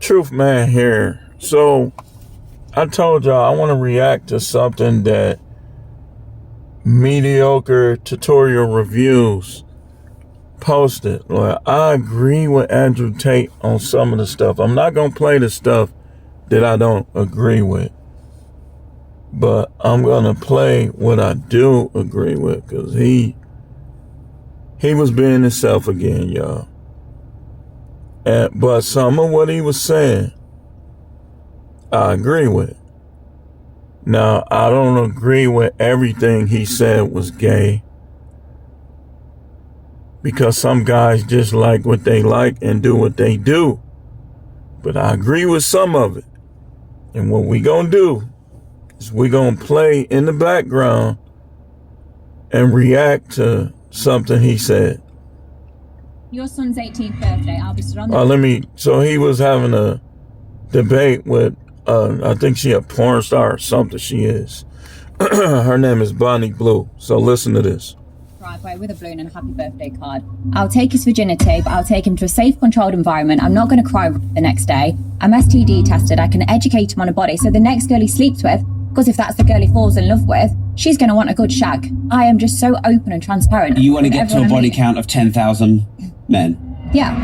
Truth Man here. So I told y'all I want to react to something that Mediocre Tutorial Reviews posted. Well, I agree with Andrew Tate on some of the stuff. I'm not going to play the stuff that I don't agree with, but I'm going to play what I do agree with, because he was being himself again, y'all. But some of what he was saying, I agree with. Now, I don't agree with everything he said was gay, because some guys just like what they like and do what they do. But I agree with some of it. And what we gonna do is we gonna play in the background and react to something he said. Your son's 18th birthday. I'll be stood on the... So he was having a debate with, I think she a porn star or something. She is. Her name is Bonnie Blue. So listen to this. Driveway with a balloon and a happy birthday card. I'll take his virginity, but I'll take him to a safe, controlled environment. I'm not going to cry the next day. I'm STD tested. I can educate him on a body. So the next girl he sleeps with, because if that's the girl he falls in love with, she's going to want a good shag. I am just so open and transparent. You want to get to a body count of 10,000 men? Yeah.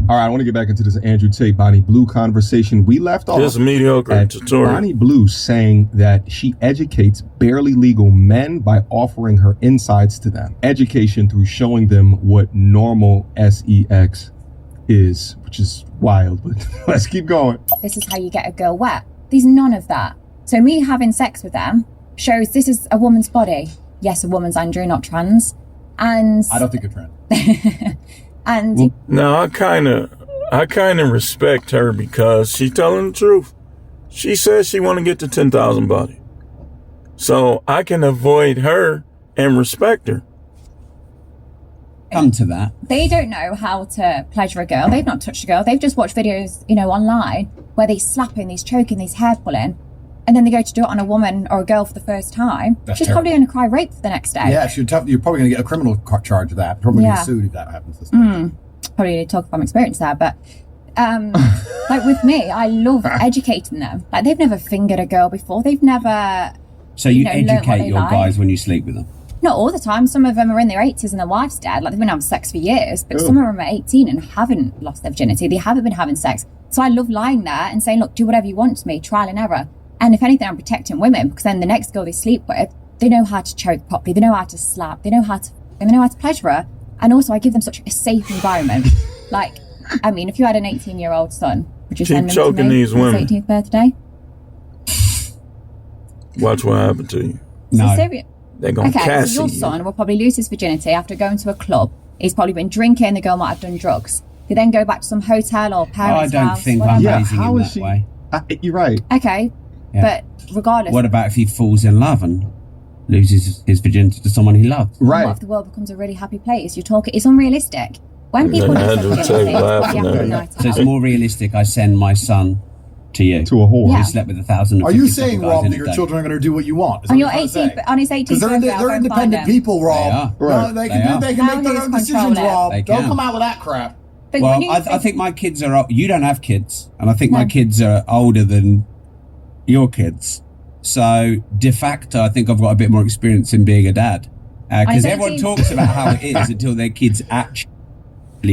All right, I want to get back into this Andrew Tate, Bonnie Blue conversation. We left off just Mediocre Tutorial. Bonnie Blue saying that she educates barely legal men by offering her insights to them. Education through showing them what normal sex is, which is wild, but let's keep going. This is how you get a girl wet. There's none of that. So me having sex with them shows this is a woman's body. Yes, a woman's, Andrew, not trans. And I don't think you're trans. And no, I kind of respect her because she's telling the truth. She says she want to get to 10,000 body, so I can avoid her and respect her. Come to that. They don't know how to pleasure a girl. They've not touched a girl. They've just watched videos, online where they're slapping, they're choking, they're hair pulling, and then they go to do it on a woman or a girl for the first time. That's She's terrible. probably going to cry rape the next day. Yeah, you're probably going to get a criminal charge of that. Probably get sued if that happens. Probably need to talk from experience there, but like with me, I love educating them. Like they've never fingered a girl before. They've never. So you educate your guys when you sleep with them? Not all the time. Some of them are in their 80s and their wife's dead. Like they've been having sex for years, but some of them are 18 and haven't lost their virginity. They haven't been having sex. So I love lying there and saying, look, do whatever you want to me, trial and error. And if anything, I'm protecting women, because then the next girl they sleep with, they know how to choke properly, they know how to slap, they know how to pleasure her. And also I give them such a safe environment. Like, I mean, if you had an 18-year-old son, would you send them choking to me these on women. his 18th birthday? Watch what happened to you. No. They're going to cast so your son will probably lose his virginity after going to a club. He's probably been drinking, the girl might have done drugs. They then go back to some hotel or parents' I don't house. think whatever. I'm Yeah, raising how him is that way. You're right. Okay, Yeah. but regardless, What about if he falls in love and loses his virginity to someone he loves? Right. what if the world becomes a really happy place? It's unrealistic. When people then lose their Andrew virginity, Tate it's laughing probably at after a me. night So it's out. more realistic I send my son to you. To a whore. Yeah. He slept with 1,000. Are you saying, Rob, that your children are going to do what you want? On your 18th, on his 18th Because birthday, I'll they're go and find independent him. people, Rob. They are. No, Right. they They can, are. they can How make their does own control decisions, it? Rob. They Don't can. come out with that crap. But Well, when you I say- think my kids are. You don't have kids, and I think my No. kids are older than your kids. So de facto, I think I've got a bit more experience in being a dad. Because I everyone think- talks about how it is until their kids actually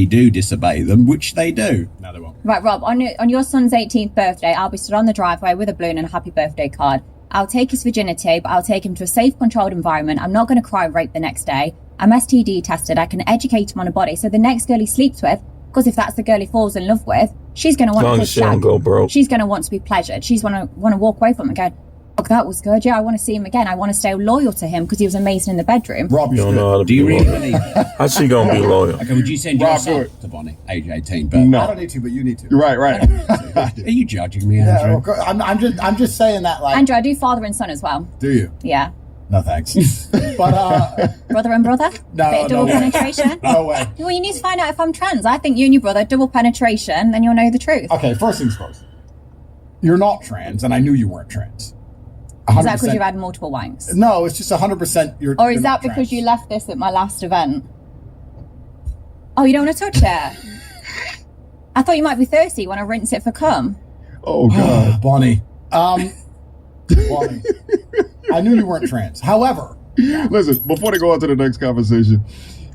do disobey them, which they do. No, they won't. Right, Rob, on your son's 18th birthday, I'll be stood on the driveway with a balloon and a happy birthday card. I'll take his virginity, but I'll take him to a safe, controlled environment. I'm not going to cry rape the next day. I'm STD tested. I can educate him on a body. So the next girl he sleeps with, because if that's the girl he falls in love with, she's going to want As long to as she don't go broke. She's going to want to be pleasured. She's want to walk away from him and go, oh, that was good. Yeah, I want to see him again. I want to stay loyal to him because he was amazing in the bedroom. Rob, You you're don't know how to Do you be really loyal. believe it? How's she going to be loyal? Okay, would you send your Rob, son do it. to Bonnie, age 18? But I No. don't need to, but you need to. You're right. are you judging me, Yeah, Andrew? well, I'm just saying that, like, Andrew, I do father and son as well. do you? Yeah. No, thanks. But, Brother and brother? No, Bit of no double way. penetration? no way. Well, you need to find out if I'm trans. I think you and your brother, double penetration, then you'll know the truth. Okay, first things first. You're not trans, and I knew you weren't trans. Is that because 100%. you've had multiple wanks? No, it's just 100% you're. Or is you're that not because trans. you left this at my last event? Oh, you don't want to touch it? I thought you might be thirsty. You want to rinse it for cum? Oh God. Bonnie. Bonnie. I knew you weren't trans. However, Listen, before they go on to the next conversation,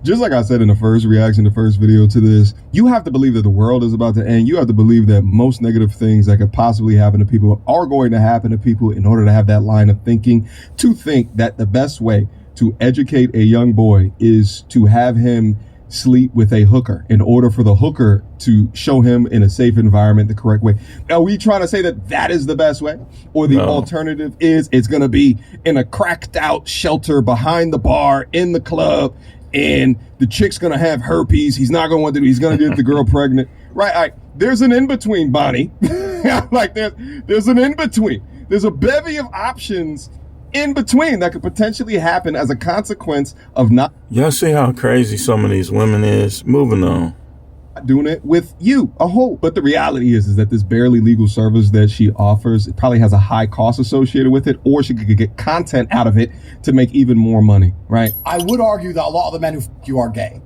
just like I said in the first reaction, the first video to this, you have to believe that the world is about to end. You have to believe that most negative things that could possibly happen to people are going to happen to people in order to have that line of thinking, to think that the best way to educate a young boy is to have him sleep with a hooker in order for the hooker to show him in a safe environment the correct way. Are we trying to say that that is the best way? Or the alternative is it's going to be in a cracked out shelter behind the bar in the club, and the chick's going to have herpes. He's not going to want to do, he's going to get the girl pregnant. Right. There's an in-between, Bonnie. Like there's an in-between. There's a bevy of options in between that could potentially happen as a consequence of not Y'all see how crazy some of these women is? Moving on. doing it with you, a whole. But the reality is that this barely legal service that she offers, it probably has a high cost associated with it, or she could get content out of it to make even more money, right? I would argue that a lot of the men who you are gay.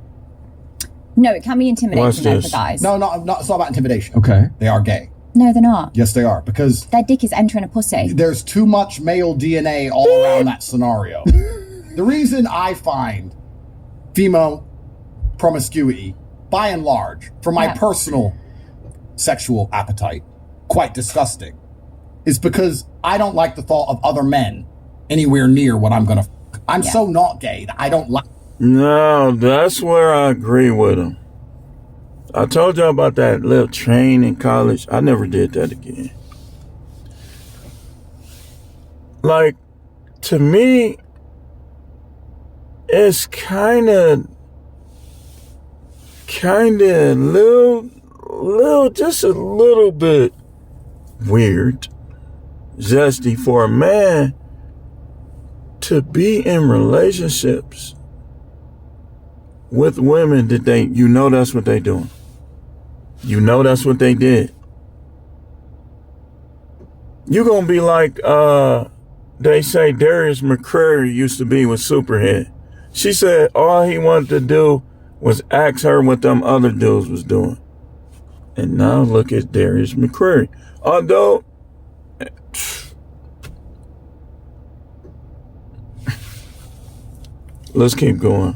No, it can be intimidating Watch though for this. guys. No, it's not about intimidation. Okay. They are gay. No, they're not. Yes, they are. Because Their dick is entering a pussy. there's too much male DNA all around that scenario. The reason I find female promiscuity, by and large, for my personal sexual appetite, quite disgusting, is because I don't like the thought of other men anywhere near what I'm gonna. I'm so not gay that I don't like. No, that's where I agree with him. I told y'all about that little train in college. I never did that again. Like, to me, it's kind of just a little bit weird, zesty for a man to be in relationships with women that that's what they doing. That's what they did. You gonna be like, they say Darius McCrary used to be with Superhead. She said all he wanted to do was ask her what them other dudes was doing. And now look at Darius McCrary. Although, let's keep going.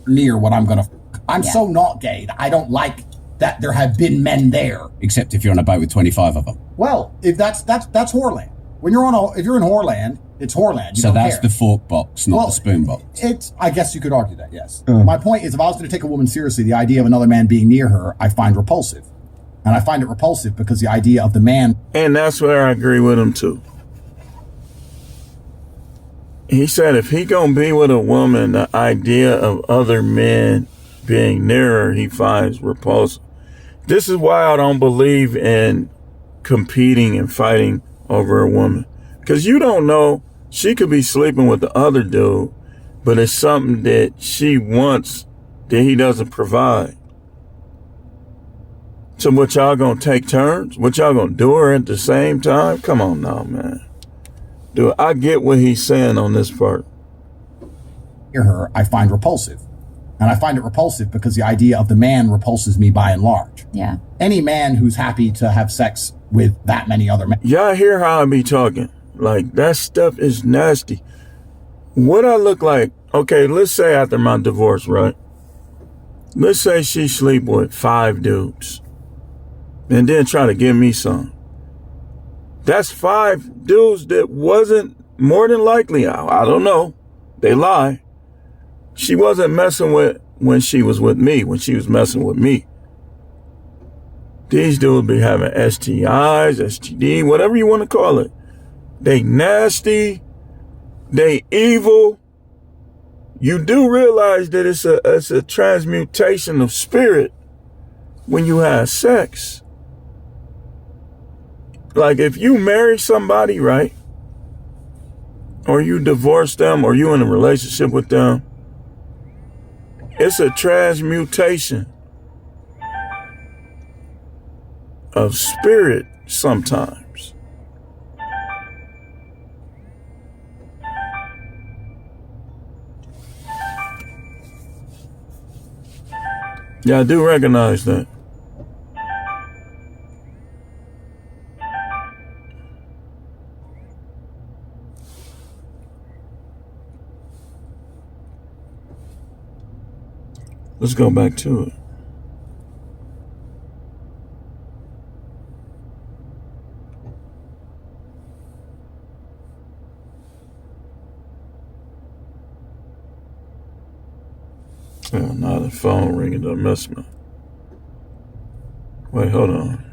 Near what I'm gonna. I'm so not gay that I don't like that there have been men there. Except if you're on a boat with 25 of them. Well, if that's whoreland. When you're if you're in whoreland, it's whoreland. You So don't that's care. the fork box, not the spoon box. It's. I guess you could argue that. Yes. My point is, if I was going to take a woman seriously, the idea of another man being near her, I find repulsive, and I find it repulsive because the idea of the man. And that's where I agree with him too. He said if he gonna be with a woman, the idea of other men being near her, he finds repulsive. This is why I don't believe in competing and fighting over a woman. Because you don't know, she could be sleeping with the other dude, but it's something that she wants that he doesn't provide. So what, y'all gonna take turns? What, y'all gonna do her at the same time? Come on now, man. Dude, I get what he's saying on this part. Near her, I find repulsive, and I find it repulsive because the idea of the man repulses me by and large. Yeah. Any man who's happy to have sex with that many other men. Y'all hear how I be talking? Like, that stuff is nasty. What I look like, okay, let's say after my divorce, right? Let's say she sleep with 5 dudes and then try to give me some. That's 5 dudes that wasn't, more than likely, I don't know, they lie. She wasn't messing with when she was with me, when she was messing with me. These dudes be having STIs, STD, whatever you want to call it. They nasty, they evil. You do realize that it's a transmutation of spirit when you have sex. Like if you marry somebody, right? Or you divorce them, or you in a relationship with them, it's a transmutation of spirit sometimes. Yeah, I do recognize that. Let's go back to it. Oh, now the phone ringing. Don't mess me. Wait, hold on.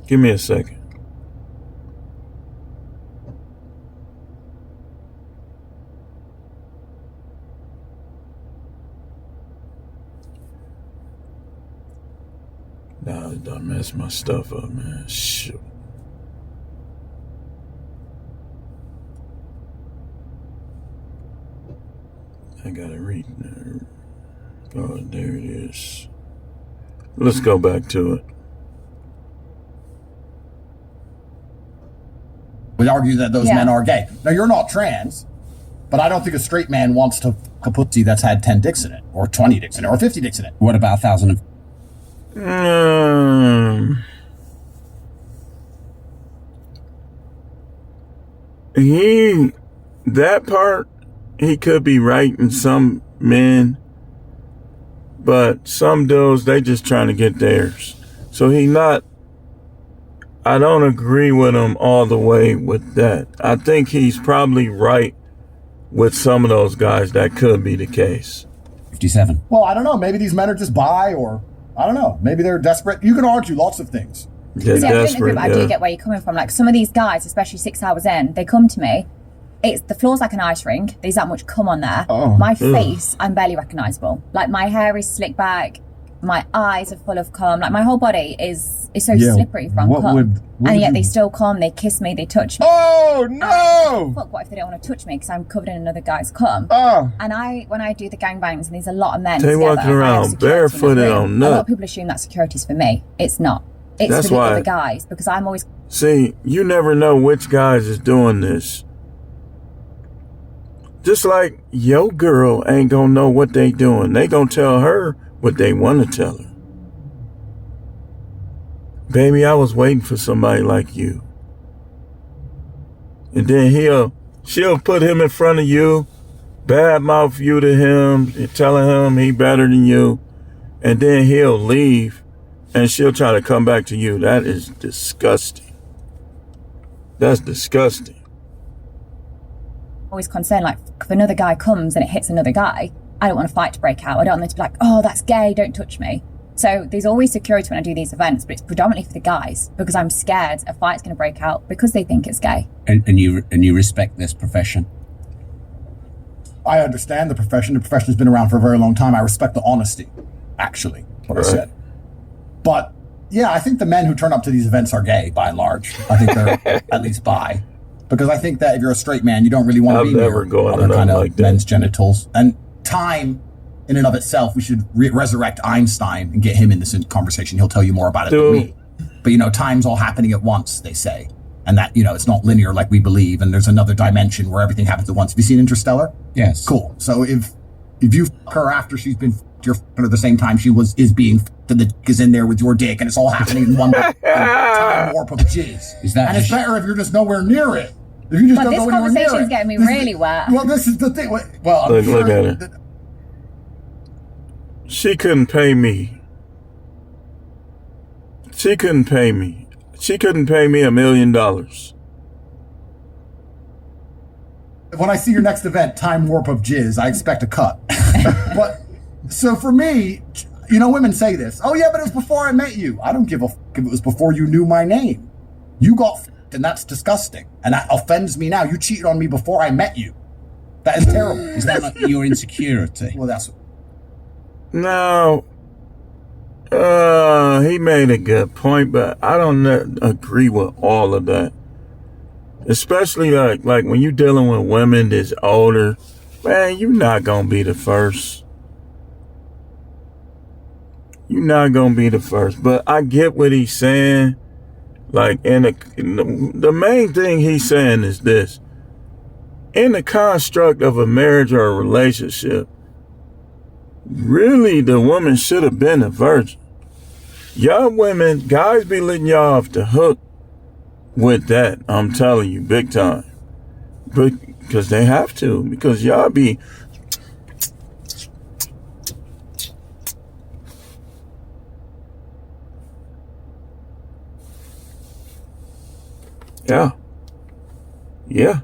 Give me a second. Nah, it done mess my stuff up, man. Shoot. I gotta read there. Oh, there it is. Let's go back to it. Would argue that those men are gay. Now, you're not trans, but I don't think a straight man wants to fuck a pussy that's had 10 dicks in it, or 20 dicks in it, or 50 dicks in it. What about 1,000 of... That part, he could be right in some men, but some dudes, they just trying to get theirs. So I don't agree with him all the way with that. I think he's probably right with some of those guys. That could be the case. 57. Well, I don't know. Maybe these men are just bi, or I don't know. Maybe they're desperate. You can argue lots of things. Yeah, I don't agree, but I do yeah. get where you're coming from. Like some of these guys, especially 6 hours in, they come to me. It's the floor's like an ice rink. There's that much cum on there. Oh. My face, I'm barely recognizable. Like my hair is slicked back. My eyes are full of cum. Like my whole body is so slippery from cum. And yet they still come. They kiss me. They touch me. Oh no! Fuck, what if they don't want to touch me because I'm covered in another guy's cum? Oh. And when I do the gangbangs and there's a lot of men They together, walking I have around security in barefooted the room. on A lot nut. of people assume that security's for me. It's not. It's That's for the why- other guys because I'm always... See, you never know which guys is doing this. Just like your girl ain't gonna know what they doing. They gonna tell her what they want to tell her. Baby, I was waiting for somebody like you. And then she'll put him in front of you, badmouth you to him, and telling him he better than you. And then he'll leave and she'll try to come back to you. That is disgusting. That's disgusting. always concerned, like, if another guy comes and it hits another guy, I don't want a fight to break out. I don't want them to be like, oh, that's gay, don't touch me. So there's always security when I do these events, but it's predominantly for the guys because I'm scared a fight's going to break out because they think it's gay. And you respect this profession? I understand the profession. The profession has been around for a very long time. I respect the honesty, actually, what I said. But yeah, I think the men who turn up to these events are gay by and large. I think they're at least bi. Because I think that if you're a straight man, you don't really want to be near other kind of men's genitals. And time, in and of itself, we should resurrect Einstein and get him in this conversation. He'll tell you more about it than me. But, time's all happening at once, they say. And that, it's not linear like we believe. And there's another dimension where everything happens at once. Have you seen Interstellar? Yes. Cool. So if you fuck her after she's been you're fucking her the same time she is being and the dick is in there with your dick and it's all happening in one time warp of jizz. Is that and it's better if you're just nowhere near it. If you just don't But this go anywhere near conversation is it. getting me really wet. Well, this is the thing. Well, I'm Look sure at her. She couldn't pay me. She couldn't pay me. She couldn't pay me $1 million. When I see your next event, time warp of jizz, I expect a cut. But so for me, women say this. Oh yeah, but it was before I met you. I don't give a f- if it was before you knew my name. You got f***ed and that's disgusting. And that offends me now. You cheated on me before I met you. That is terrible. Is that like your insecurity? Well, that's Now, he made a good point, but I don't agree with all of that. Especially like when you're dealing with women that's older, man, you're not gonna be the first. You're not gonna be the first. But I get what he's saying. Like the main thing he's saying is this: in the construct of a marriage or a relationship, really the woman should have been a virgin. Y'all women, guys be letting y'all off the hook with that. I'm telling you, big time. But because they have to, because y'all be yeah.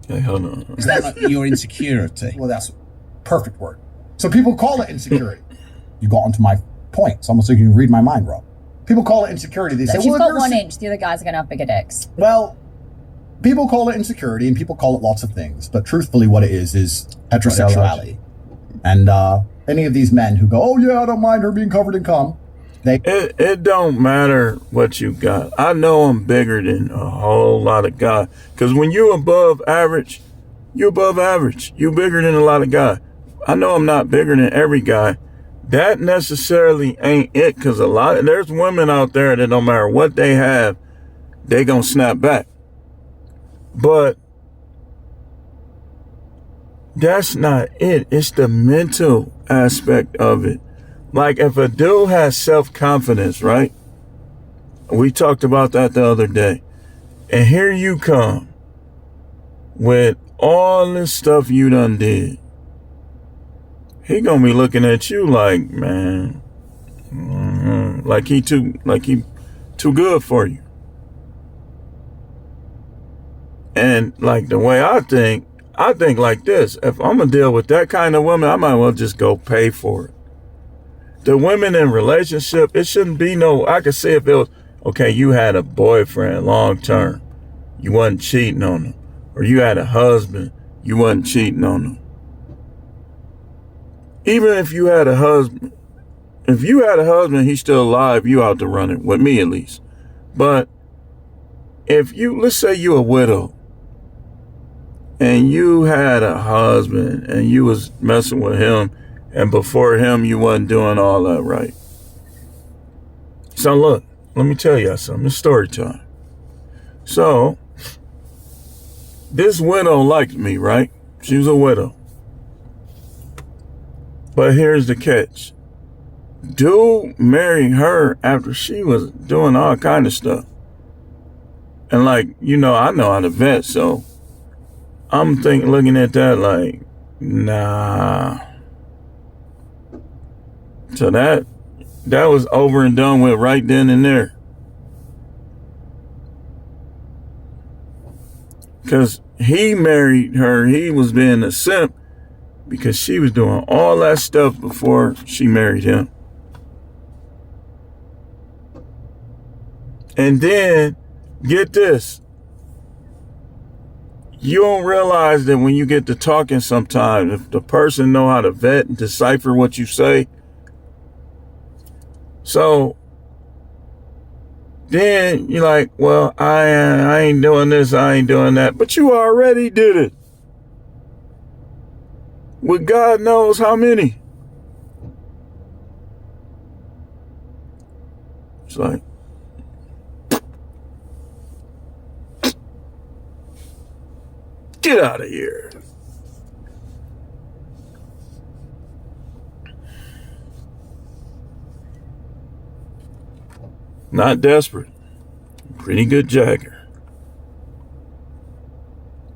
Hey, hold on. Is that like your insecurity? Well, that's a perfect word. So people call it insecurity. You got onto my point. It's almost like you can read my mind, Rob. People call it insecurity. They say, If you've well, got if you're 1 inch, the other guys are going to have bigger dicks. Well, people call it insecurity and people call it lots of things. But truthfully, what it is heterosexuality. And any of these men who go, oh, yeah, I don't mind her being covered in cum. It don't matter what you got. I know I'm bigger than a whole lot of guys. Because when you above average, you above average. You bigger than a lot of guys. I know I'm not bigger than every guy. That necessarily ain't it. Because there's women out there that no matter what they have, they gonna snap back. But that's not it. It's the mental aspect of it. Like if a dude has self-confidence, right? We talked about that the other day. And here you come with all this stuff you done did. He gonna be looking at you like, man, like he too good for you. And like the way I think like this: if I'm gonna deal with that kind of woman, I might well just go pay for it. The women in relationship, it shouldn't be I could see if it was, okay, you had a boyfriend long term, you wasn't cheating on him. Or you had a husband, you wasn't cheating on him. Even if you had a husband, he's still alive, you out to run it, with me at least. But let's say you a widow, and you had a husband, and you was messing with him, and before him, you wasn't doing all that right. So look, let me tell you something. It's story time. So, this widow liked me, right? She was a widow. But here's the catch. Dude married her after she was doing all kind of stuff. And like, I know how to vet, so I'm looking at that like, nah. So that was over and done with right then and there. Because he married her, he was being a simp because she was doing all that stuff before she married him. And then, get this. You don't realize that when you get to talking sometimes, if the person know how to vet and decipher what you say, so then you're like, well, I ain't doing this, I ain't doing that. But you already did it. With God knows how many. It's like, get out of here. Not desperate. Pretty good jagger.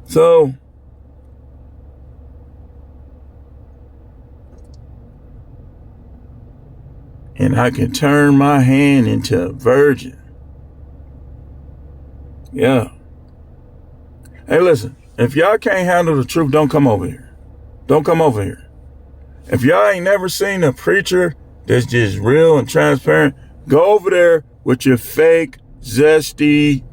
So, and I can turn my hand into a virgin. Yeah. Hey, listen. If y'all can't handle the truth, don't come over here. Don't come over here. If y'all ain't never seen a preacher that's just real and transparent, go over there with your fake, zesty,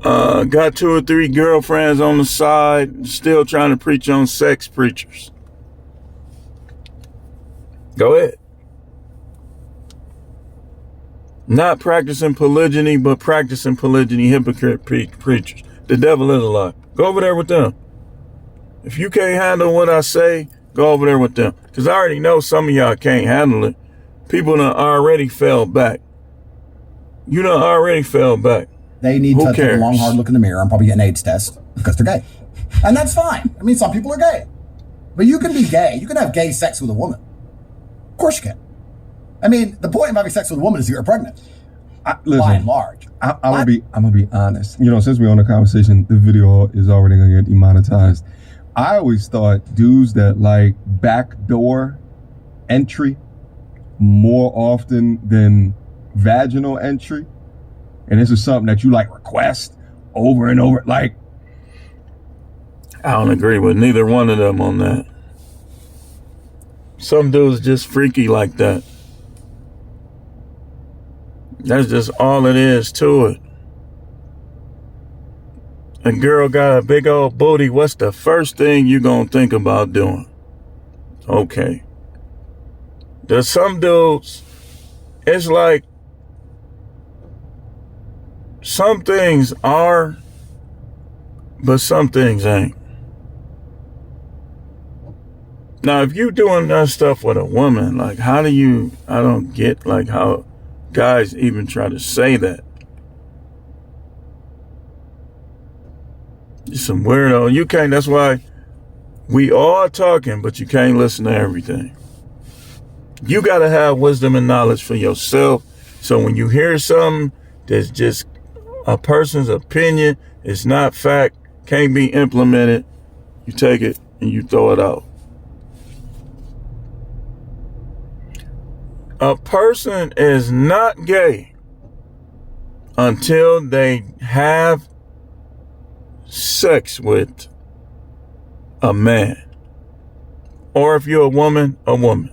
Got 2 or 3 girlfriends on the side, still trying to preach on sex preachers. Go ahead. Not practicing polygyny, but practicing polygyny hypocrite preachers. The devil is a lie. Go over there with them. If you can't handle what I say, go over there with them. Because I already know some of y'all can't handle it. People done already fell back. You done already fell back. They need Who to take cares? a long, hard look in the mirror and probably get an AIDS test because they're gay. And that's fine. I mean, some people are gay. But you can be gay. You can have gay sex with a woman. Of course you can. I mean, the point of having sex with a woman is you're pregnant. Listen, by and large. I'm gonna be honest. You know, since we're on the conversation, the video is already gonna get demonetized. I always thought dudes that like backdoor entry more often than vaginal entry, and this is something that you like request over and over. Like, I don't agree with neither one of them on that. Some dudes just freaky like that. That's just all it is to it. A girl got a big old booty. What's the first thing you gonna think about doing? Okay. There's some dudes, it's like some things are, but some things ain't. Now, if you doing that stuff with a woman, like how do you, I don't get like how guys even try to say that. You're some weirdo. You can't, that's why we all talking, but you can't listen to everything. You got to have wisdom and knowledge for yourself. So when you hear something that's just a person's opinion, it's not fact, can't be implemented, you take it and you throw it out. A person is not gay until they have sex with a man. Or if you're a woman, a woman.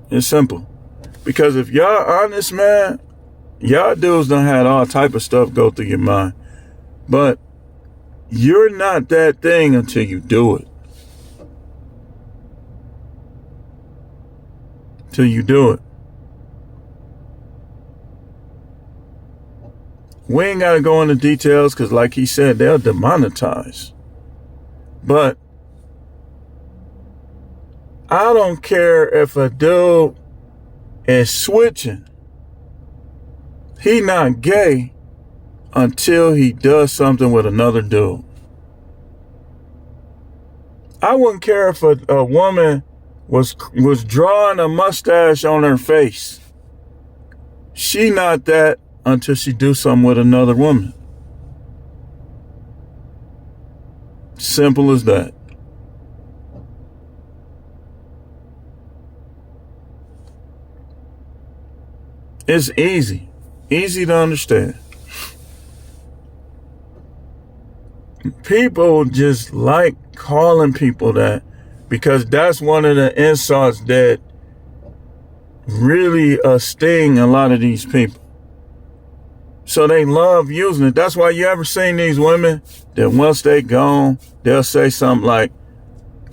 It's simple. Because if y'all honest, man, y'all dudes done had all type of stuff go through your mind. But you're not that thing until you do it. Till you do it. We ain't got to go into details because like he said, they'll demonetize. But I don't care if a dude is switching. He not gay until he does something with another dude. I wouldn't care if a woman was drawing a mustache on her face. She not that until she do something with another woman. Simple as that. It's easy to understand. People just like calling people that because that's one of the insults that really sting a lot of these people. So they love using it. That's why you ever seen these women that once they gone, they'll say something like,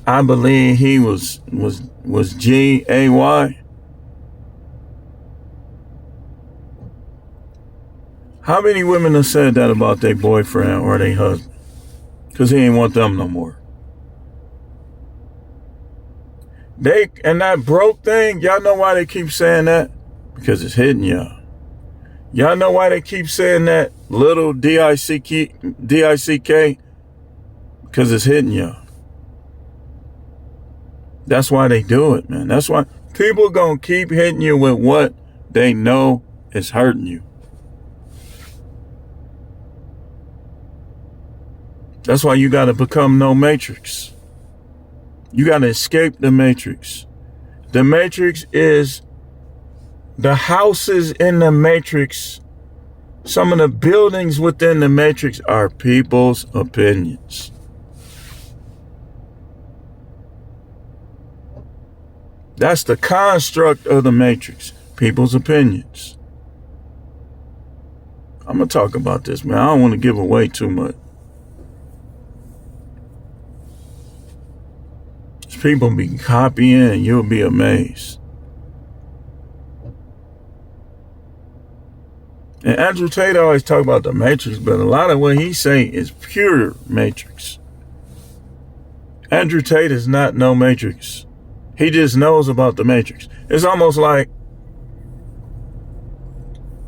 I believe he was G-A-Y. How many women have said that about their boyfriend or their husband? Because he ain't want them no more. And that broke thing, y'all know why they keep saying that? Because it's hitting y'all. Y'all know why they keep saying that little D-I-C-K? Because it's hitting y'all. That's why they do it, man. That's why people gonna keep hitting you with what they know is hurting you. That's why you got to become no matrix. You got to escape the matrix. The matrix is the houses in the matrix. Some of the buildings within the matrix are people's opinions. That's the construct of the Matrix. People's opinions. I'm going to talk about this, man. I don't want to give away too much. People be copying and you'll be amazed. And Andrew Tate always talk about the Matrix, but a lot of what he say is pure Matrix. Andrew Tate is not no Matrix. He just knows about the Matrix. It's almost like,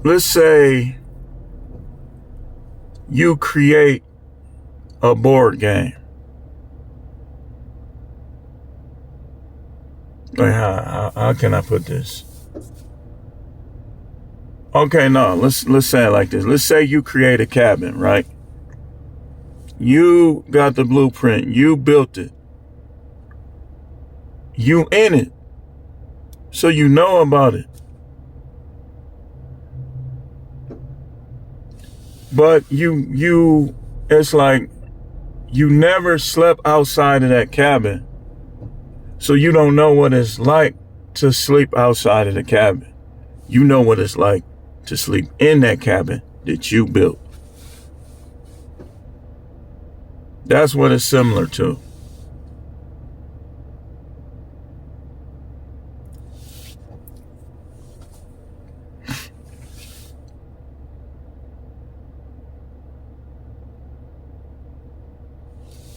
let's say you create a board game. Like how can I put this? Okay, no, let's say it like this. Let's say you create a cabin, right? You got the blueprint. You built it. You in it. So you know about it. But it's like you never slept outside of that cabin. So you don't know what it's like to sleep outside of the cabin. You know what it's like to sleep in that cabin that you built. That's what it's similar to.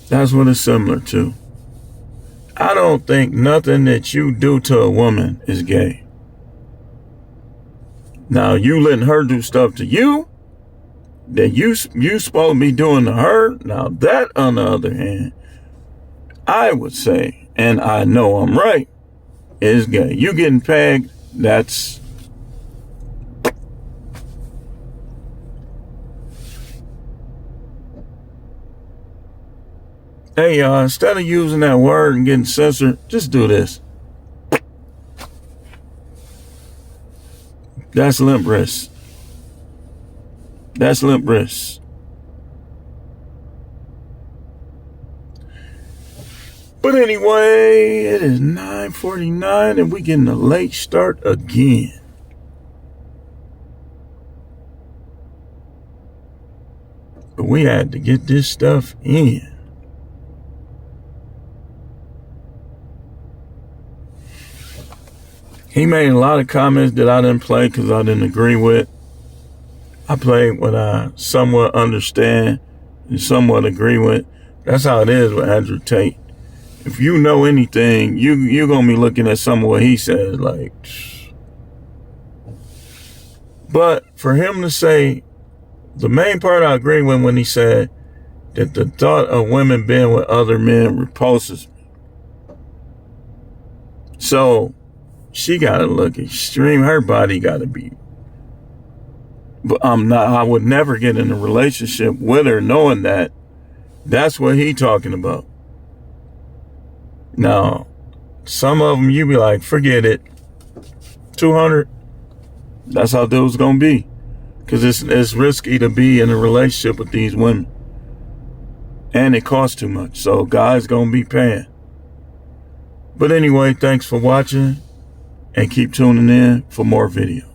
That's what it's similar to. I don't think nothing that you do to a woman is gay. Now, you letting her do stuff to you that you supposed to be doing to her. Now, that, on the other hand, I would say, and I know I'm right, is gay. You getting pegged, that's... Hey, y'all, instead of using that word and getting censored, just do this. That's limp wrist. That's limp wrist. But anyway, it is 9:49 and we getting a late start again. But we had to get this stuff in. He made a lot of comments that I didn't play because I didn't agree with. I played what I somewhat understand and somewhat agree with. That's how it is with Andrew Tate. If you know anything, you're going to be looking at some of what he says like... But for him to say, the main part I agree with when he said that the thought of women being with other men repulses me. So... she gotta look extreme. Her body gotta be. But I would never get in a relationship with her knowing that. That's what he talking about. Now, some of them you be like, forget it. 200. That's how those gonna be. Because it's risky to be in a relationship with these women. And it costs too much. So guys gonna be paying. But anyway, thanks for watching. And keep tuning in for more videos.